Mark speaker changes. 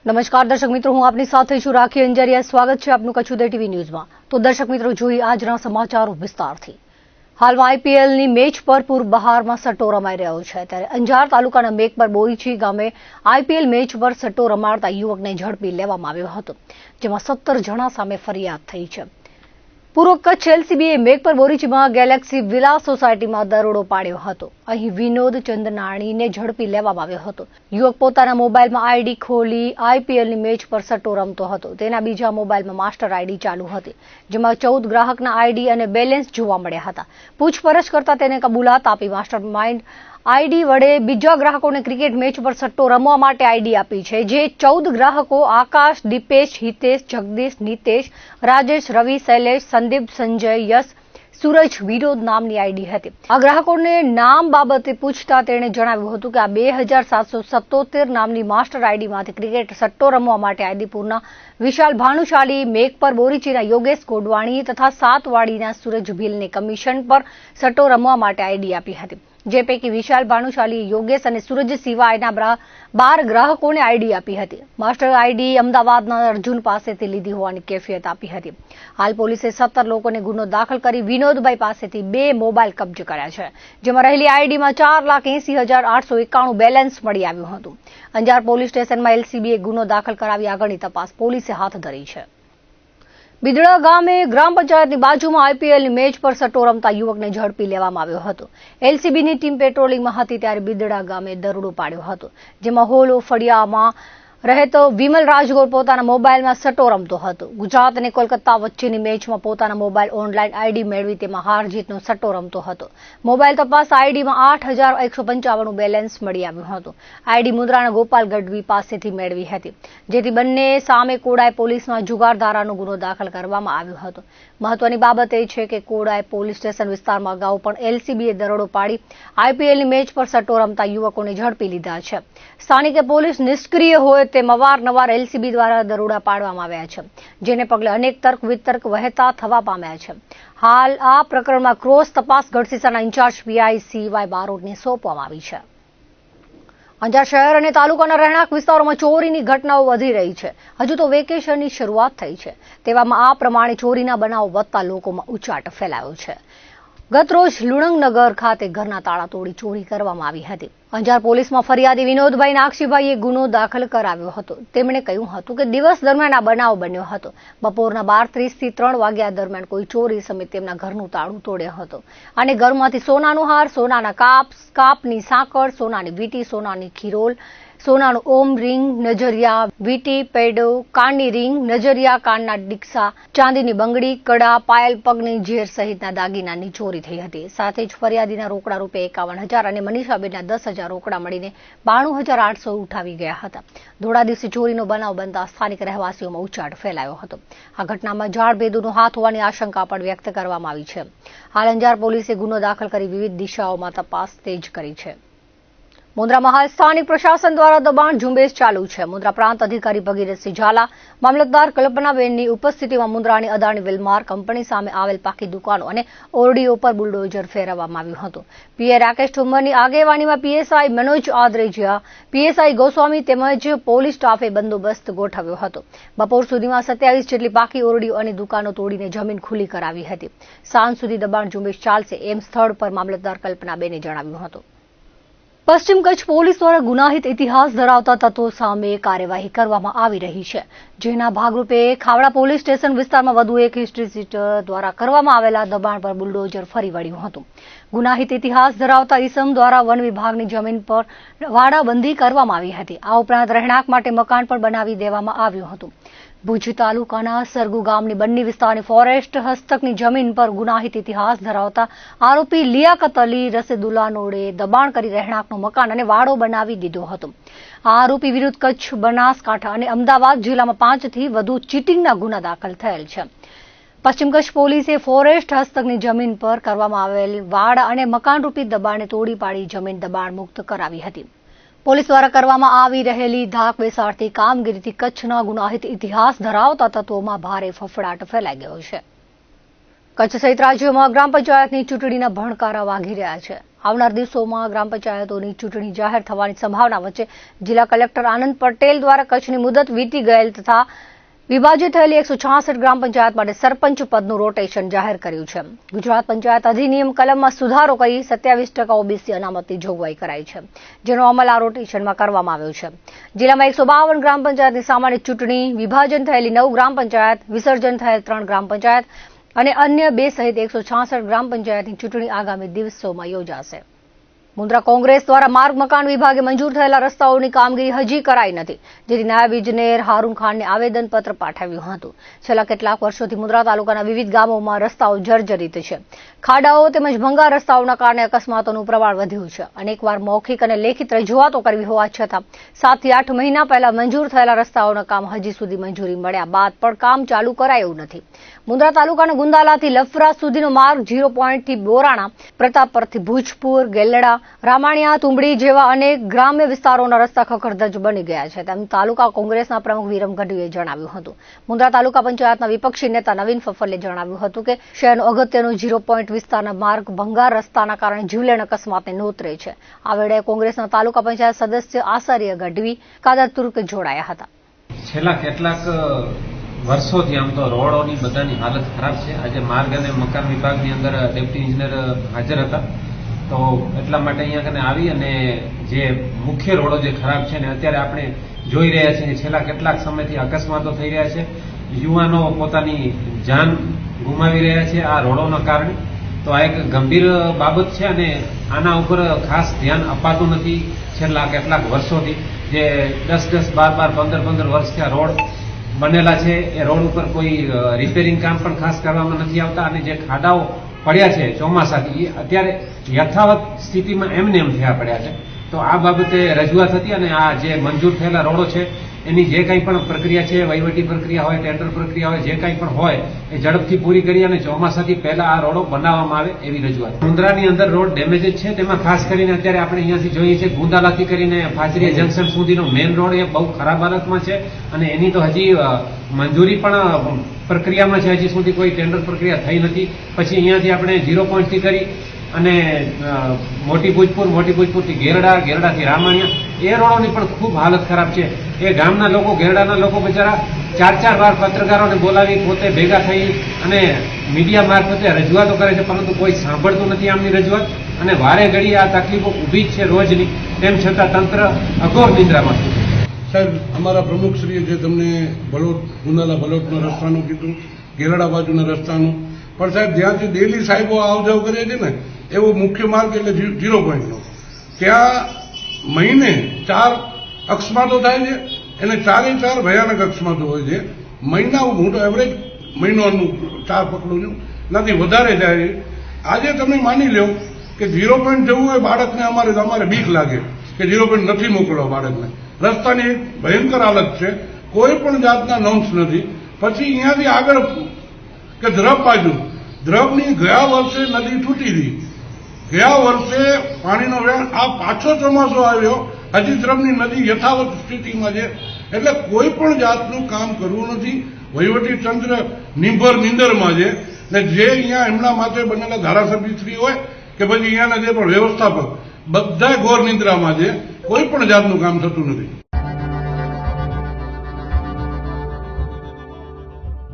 Speaker 1: નમસ્કાર દર્શક મિત્રો, હું આપની સાથે છું રાખી અંજારિયા। સ્વાગત છે આપનું કચ્છ ઉદય ટીવી ન્યૂઝમાં। તો દર્શક મિત્રો, જોઈએ આજના સમાચારો વિસ્તારથી। હાલમાં આઈપીએલની મેચ પર પૂરબહારમાં સટ્ટો રમાઈ રહ્યો છે, ત્યારે અંજાર તાલુકાના મેઘપર બોરીચી ગામે આઈપીએલ મેચ પર સટ્ટો રમાડતા યુવકને ઝડપી લેવામાં આવ્યો હતો, જેમાં 17 જણા સામે ફરિયાદ થઈ છે। પૂર્વ કચ્છ એલસીબીએ મેઘપર બોરીચીમાં ગેલેક્સી વિલા સોસાયટીમાં દરોડો પાડ્યો હતો। અહીં વિનોદ ચંદનાણીને ઝડપી લેવામાં આવ્યો હતો। યુવક પોતાના મોબાઈલમાં આઈડી ખોલી આઈપીએલની મેચ પર સટ્ટો રમતો હતો। તેના બીજા મોબાઈલમાં માસ્ટર આઈડી ચાલુ હતી, જેમાં 14 ગ્રાહકના આઈડી અને બેલેન્સ જોવા મળ્યા હતા। પૂછપરછ કરતા તેને કબૂલાત આપી માસ્ટર માઇન્ડ આઈડી વડે બીજા ગ્રાહકોને ક્રિકેટ મેચ પર સટ્ટો રમવા માટે આઈડી આપી છે, જે 14 ગ્રાહકો આકાશ, દીપેશ, હિતેશ, જગદીશ, નીતેશ, રાજેશ, રવિ, શૈલેષ, સંદીપ, સંજય, યશ, સૂરજ, વિનોદ નામની આઈડી હતી। આ ગ્રાહકોને નામ બાબતે પૂછતા તેણે જણાવ્યું હતું કે આ 2777 નામની માસ્ટર આઈડીમાંથી ક્રિકેટ સટ્ટો રમવા માટે આદિપુરના વિશાલ ભાનુશાલી, મેઘપર બોરીચીના યોગેશ ગોડવાણી તથા સાતવાડીના સૂરજ ભીલને કમિશન પર સટ્ટો રમવા માટે આઈડી આપી હતી, જે પૈકી વિશાલ ભાનુશાલી, યોગેશ અને સૂરજ સિવાયના 12 ગ્રાહકોને આઈડી આપી હતી। માસ્ટર આઈડી અમદાવાદના અર્જુન પાસેથી લીધી હોવાની કેફિયત આપી હતી। હાલ પોલીસે 17 લોકોને ગુનો દાખલ કરી વિનોદભાઈ પાસેથી 2 મોબાઈલ કબજે કર્યા છે, જેમાં રહેલી આઈડીમાં 4,80,891 બેલેન્સ મળી આવ્યું હતું। અંજાર પોલીસ સ્ટેશનમાં એલસીબીએ ગુનો દાખલ કરાવી આગળની તપાસ પોલીસે હાથ ધરી છે। બિદડા ગામે ગ્રામ પંચાયતની બાજુમાં આઈપીએલની મેચ પર સટ્ટો રમતા યુવકને ઝડપી લેવામાં આવ્યો હતો। એલસીબીની ટીમ પેટ્રોલિંગમાં હતી ત્યારે બિદડા ગામે દરોડો પાડ્યો હતો, જેમાં હોલો ફળિયામાં રહેતો વિમલ રાજગોર પોતાના મોબાઈલમાં સટ્ટો રમતો હતો। ગુજરાત અને કોલકાતા વચ્ચેની મેચમાં પોતાના મોબાઈલ ઓનલાઈન આઈડી મેળવી તેમાં હાર જીતનો સટ્ટો રમતો હતો। મોબાઈલ તપાસ આઈડીમાં 8,155 બેલેન્સ મળી આવ્યું હતું। આઈડી મુન્દ્રાના ગોપાલ ગઢવી પાસેથી મેળવી હતી, જેથી બંને સામે કોડાઈ પોલીસમાં જુગાર ધારાનો ગુનો દાખલ કરવામાં આવ્યો હતો। મહત્વની બાબત એ છે કે કોડાઈ પોલીસ સ્ટેશન વિસ્તારમાં અગાઉ પણ એલસીબીએ દરોડો પાડી આઈપીએલની મેચ પર સટ્ટો રમતા યુવકોને ઝડપી લીધા છે। સ્થાનિકે પોલીસ નિષ્ક્રિય હોય તેમ અવારનવાર એલસીબી દ્વારા દરોડા પાડવામાં આવ્યા છે, જેને પગલે અનેક તર્ક વિતર્ક વહેતા થવા પામ્યા છે। હાલ આ પ્રકરણમાં ક્રોસ તપાસ ગઢસીસાના ઇન્ચાર્જ પીઆઈ CY બારોટને સોંપવામાં આવી છે। અંજાર શહેર અને તાલુકાના રહેણાંક વિસ્તારોમાં ચોરીની ઘટનાઓ વધી રહી છે। હજુ તો વેકેશનની શરૂઆત થઈ છે, તેવામાં આ પ્રમાણે ચોરીના બનાવો વધતા લોકોમાં ઉચાટ ફેલાયો છે। ગતરોજ લુણંગનગર ખાતે ઘરના તાળા તોડી ચોરી કરવામાં આવી હતી। અંજાર પોલીસમાં ફરિયાદી વિનોદભાઈ નાગશીભાઈએ ગુનો દાખલ કરાવ્યો હતો। તેમણે કહ્યું હતું કે દિવસ દરમિયાન આ બનાવ બન્યો હતો। બપોરના 12:30 થી 3 વાગ્યા દરમિયાન કોઈ ચોરી સમયે તેમના ઘરનું તાળું તોડ્યો હતો અને ઘરમાંથી સોનાનો હાર, સોનાના કાપની સાંકળ, સોનાની વીંટી, સોનાની ખીરોલ, સોનાનું ઓમ રિંગ, નજરિયા, વીંટી, પેડો, કાનની રિંગ, નજરિયા, કાનના ડીક્સા, ચાંદીની બંગડી, કડા, પાયલ, પગની ઝેર સહિતના દાગીનાની ચોરી થઈ હતી। સાથે જ ફરિયાદીના રોકડા ₹51,000 અને મનીષાબેનના 10,000 રોકડા મળીને 92,800 ઉઠાવી ગયા હતા। ધોળા દિવસે ચોરીનો બનાવ બનતા સ્થાનિક રહેવાસીઓમાં ઉચાટ ફેલાયો હતો। આ ઘટનામાં જાળભેદુનો હાથ હોવાની આશંકા પણ વ્યક્ત કરવામાં આવી છે। હાલ અંજાર પોલીસે ગુનો દાખલ કરી વિવિધ દિશાઓમાં તપાસ તેજ કરી છે। મુન્દ્રામાં હાલ સ્થાનિક પ્રશાસન દ્વારા દબાણ ઝુંબેશ ચાલુ છે। મુન્દ્રા પ્રાંત અધિકારી ભગીરથસિંહ ઝાલા, મામલતદાર કલ્પનાબેનની ઉપસ્થિતિમાં મુન્દ્રાની અદાણી વિલમાર કંપની સામે આવેલ પાકી દુકાનો અને ઓરડીઓ પર બુલડોઝર ફેરવવામાં આવ્યું હતું। પીએ રાકેશ ઠુમ્મરની આગેવાનીમાં પીએસઆઈ મનોજ આદરેજિયા, પીએસઆઈ ગોસ્વામી તેમજ પોલીસ સ્ટાફે બંદોબસ્ત ગોઠવ્યો હતો। બપોર સુધીમાં 27 જેટલી પાકી ઓરડીઓ અને દુકાનો તોડીને જમીન ખુલ્લી કરાવી હતી। સાંજ સુધી દબાણ ઝુંબેશ ચાલશે એમ સ્થળ પર મામલતદાર કલ્પનાબેને જણાવ્યું હતું। પશ્ચિમ કચ્છ પોલીસ દ્વારા ગુનાહિત ઇતિહાસ ધરાવતા તત્વો સામે કાર્યવાહી કરવામાં આવી રહી છે, જેના ભાગરૂપે ખાવડા પોલીસ સ્ટેશન વિસ્તારમાં વધુ એક હિસ્ટ્રી સીટર દ્વારા કરવામાં આવેલા દબાણ પર બુલડોઝર ફરી વળ્યું હતું। ગુનાહિત ઇતિહાસ ધરાવતા ઇસમ દ્વારા વન વિભાગની જમીન પર વાડાબંધી કરવામાં આવી હતી। આ ઉપરાંત રહેણાંક માટે મકાન પણ બનાવી દેવામાં આવ્યું હતું। ભુજ તાલુકાના સરગુ ગામની બન્ની વિસ્તારની ફોરેસ્ટ હસ્તકની જમીન પર ગુનાહિત ઇતિહાસ ધરાવતા આરોપી લિયાકત અલી રસેદુલ્લાનોડે દબાણ કરી રહેણાંકનું મકાન અને વાડો બનાવી દીધો હતો। આ આરોપી વિરુદ્ધ કચ્છ, બનાસકાંઠા અને અમદાવાદ જિલ્લામાં 5 થી વધુ ચીટિંગના ગુના દાખલ થયેલ છે। પશ્ચિમ કચ્છ પોલીસે ફોરેસ્ટ હસ્તકની જમીન પર કરવામાં આવેલ વાડા અને મકાનરૂપી દબાણને તોડી પાડી જમીન દબાણ મુક્ત કરાવી હતી। પોલીસ દ્વારા કરવામાં આવી રહેલી ધાક બેસાડતી કામગીરીથી કચ્છના ગુનાહિત ઇતિહાસ ધરાવતા તત્વોમાં ભારે ફફડાટ ફેલાઈ ગયો છે। કચ્છ સહિત રાજ્યમાં ગ્રામ પંચાયતની ચૂંટણીના ભણકારા વાગી રહ્યા છે. આવનાર દિવસોમાં ગ્રામ પંચાયતોની ચૂંટણી જાહેર થવાની સંભાવના વચ્ચે જિલ્લા કલેક્ટર આનંદ પટેલ દ્વારા કચ્છની મુદત વીતી ગયેલ તથા વિભાજિત થયેલી 166 ગ્રામ પંચાયત માટે સરપંચ પદનું રોટેશન જાહેર કર્યું છે. ગુજરાત પંચાયત અધિનિયમ કલમમાં સુધારો કરી 27% ઓબીસી અનામતની જોગવાઈ કરાઈ છે, જેનો અમલ આ રોટેશનમાં કરવામાં આવ્યો છે. જિલ્લામાં 152 ગ્રામ પંચાયતની સામાન્ય ચૂંટણી, વિભાજન થયેલી 9 ગ્રામ પંચાયત, વિસર્જન થયેલ 3 ગ્રામ પંચાયત અને અન્ય 2 સહિત 166 ગ્રામ પંચાયતની ચૂંટણી આગામી દિવસોમાં યોજાશે. મુન્દ્રા કોંગ્રેસ દ્વારા માર્ગ મકાન વિભાગે મંજૂર થયેલા રસ્તાઓની કામગીરી હજી કરાઈ નથી, જેથી નાયબ ઇજનેર હારૂન ખાનને આવેદનપત્ર પાઠવ્યું હતું. છેલ્લા કેટલાક વર્ષોથી મુન્દ્રા તાલુકાના વિવિધ ગામોમાં રસ્તાઓ જર્જરિત છે. ખાડાઓ તેમજ ભંગાર રસ્તાઓના કારણે અકસ્માતોનું પ્રમાણ વધ્યું છે. અનેકવાર મૌખિક અને લેખિત રજૂઆતો કરવી હોવા છતાં 7 થી 8 મહિના પહેલા મંજૂર થયેલા રસ્તાઓના કામ હજી સુધી મંજૂરી મળ્યા બાદ પણ કામ ચાલુ કરાયું નથી. મુન્દ્રા તાલુકાના ગુંદાલાથી લફરા સુધીનો માર્ગ 0 પોઈન્ટથી બોરાણા, પ્રતાપપરથી ભુજપુર, ગેલડા, રામાણિયા, તુંબડી જેવા અનેક ગ્રામ્ય વિસ્તારોના રસ્તા ખખડધજ બની ગયા છે, તેમ તાલુકા કોંગ્રેસના પ્રમુખ વિરમ ગઢવીએ જણાવ્યું હતું. મુન્દ્રા તાલુકા પંચાયતના વિપક્ષી નેતા નવીન ફફલે જણાવ્યું હતું કે શહેરનો અગત્યનો 0 પોઈન્ટ વિસ્તારના માર્ગ ભંગાર રસ્તાના કારણે જીવલેણ અકસ્માતને નોતરે છે. આ વેળાએ કોંગ્રેસના તાલુકા પંચાયત સદસ્ય આચાર્ય ગઢવી કાદર તુર્ક જોડાયા હતા.
Speaker 2: છેલ્લા કેટલાક વર્ષોથી આમ તો રોડોની બધાની હાલત ખરાબ છે. આજે માર્ગ અને મકાન વિભાગની અંદર ડેપ્યુટી ઇજનેર હાજર હતા, તો એટલા માટે અહીંયા કને આવી અને જે મુખ્ય રોડો જે ખરાબ છે ને અત્યારે આપણે જોઈ રહ્યા છીએ છેલ્લા કેટલાક સમયથી અકસ્માતો થઈ રહ્યા છે, યુવાનો પોતાની જાન ગુમાવી રહ્યા છે આ રોડોના કારણે. તો આ એક ગંભીર બાબત છે અને આના ઉપર ખાસ ધ્યાન અપાતું નથી છેલ્લા કેટલાક વર્ષોથી. જે 10-10, 12-12, 15-15 વર્ષથી આ રોડ બનેલા છે, એ રોડ ઉપર કોઈ રિપેરિંગ કામ પણ ખાસ કરવામાં નથી આવતા અને જે ખાડાઓ પડ્યા છે ચોમાસાથી અત્યારે યથાવત સ્થિતિમાં એમને એમ થયા પડ્યા છે. તો આ બાબતે રજૂઆત હતી અને આ જે મંજૂર થયેલા રોડો છે એની જે કંઈ પણ પ્રક્રિયા છે, વહીવટી પ્રક્રિયા હોય, ટેન્ડર પ્રક્રિયા હોય, જે કંઈ પણ હોય એ ઝડપથી પૂરી કરી અને ચોમાસાથી પહેલા આ રોડો બનાવવામાં આવે એવી રજૂઆત. મુન્દ્રાની અંદર રોડ ડેમેજ છે, તેમાં ખાસ કરીને અત્યારે આપણે અહીંયાથી જોઈએ છીએ ગુંદાલાથી કરીને ફાચરીયા જંકશન સુધીનો મેઇન રોડ એ બહુ ખરાબ હાલતમાં છે અને એની તો હજી મંજૂરી પણ પ્રક્રિયામાં છે, હજી સુધી કોઈ ટેન્ડર પ્રક્રિયા થઈ નથી. પછી અહીંયાથી આપણે 0 પોઈન્ટથી કરી અને મોટી ભુજપુરથી ગેરડા, ગેરડાથી રામાણિયા એ રોડોની પણ ખૂબ હાલત ખરાબ છે. એ ગામના લોકો, ગેરડાના લોકો બિચારા 4-4 વાર પત્રકારોને બોલાવી પોતે ભેગા થઈ અને મીડિયા મારફતે રજૂઆતો કરે છે, પરંતુ કોઈ સાંભળતું નથી આમની રજૂઆત અને વારે ઘડી આ તકલીફો ઊભી જ છે રોજની. તેમ છતાં તંત્ર અઘોર નિંદ્રામાં છે.
Speaker 3: સાહેબ, અમારા પ્રમુખશ્રીએ જે તમને ગુંદાલા ભલોટનો રસ્તાનું કીધું, ગેરડા બાજુના રસ્તાનું, પણ સાહેબ જ્યાંથી ડેલી સાહેબો આવ જાવ કરે છે ને એવો મુખ્ય માર્ગ એટલે 0 પોઈન્ટનો, ત્યાં મહિને 4 અકસ્માતો થાય છે અને 4 ભયાનક અકસ્માતો હોય છે. મહિના હું તો એવરેજ મહિનાનું 4 પકડું છું, નથી વધારે જાય છે. આજે તમે માની લો કે 0 પોઈન્ટ જવું હોય બાળકને, અમારે બીક લાગે કે 0 પોઈન્ટ નથી મોકલવા બાળકને. રસ્તાની એક ભયંકર હાલત છે, કોઈ પણ જાતના નોમ્સ નથી. પછી અહીંયાથી આગળ કે ધ્રબ બાજુ, ધ્રબની ગયા વર્ષે નદી તૂટી હતી, ગયા વર્ષે પાણીનો વેણ, આ પાછો ચોમાસો આવ્યો, હજી ધ્રબની નદી યથાવત સ્થિતિમાં છે. એટલે કોઈ પણ જાતનું કામ કરવું નથી. વહીવટી તંત્ર નિંદરમાં છે ને જે અહીંયા એમના માટે બનેલા ધારાસભ્યશ્રી હોય કે પછી અહીંયાના જે પણ વ્યવસ્થાપક બધા ઘોર નિંદ્રામાં છે. કોઈ પણ જાતનું કામ થતું નથી.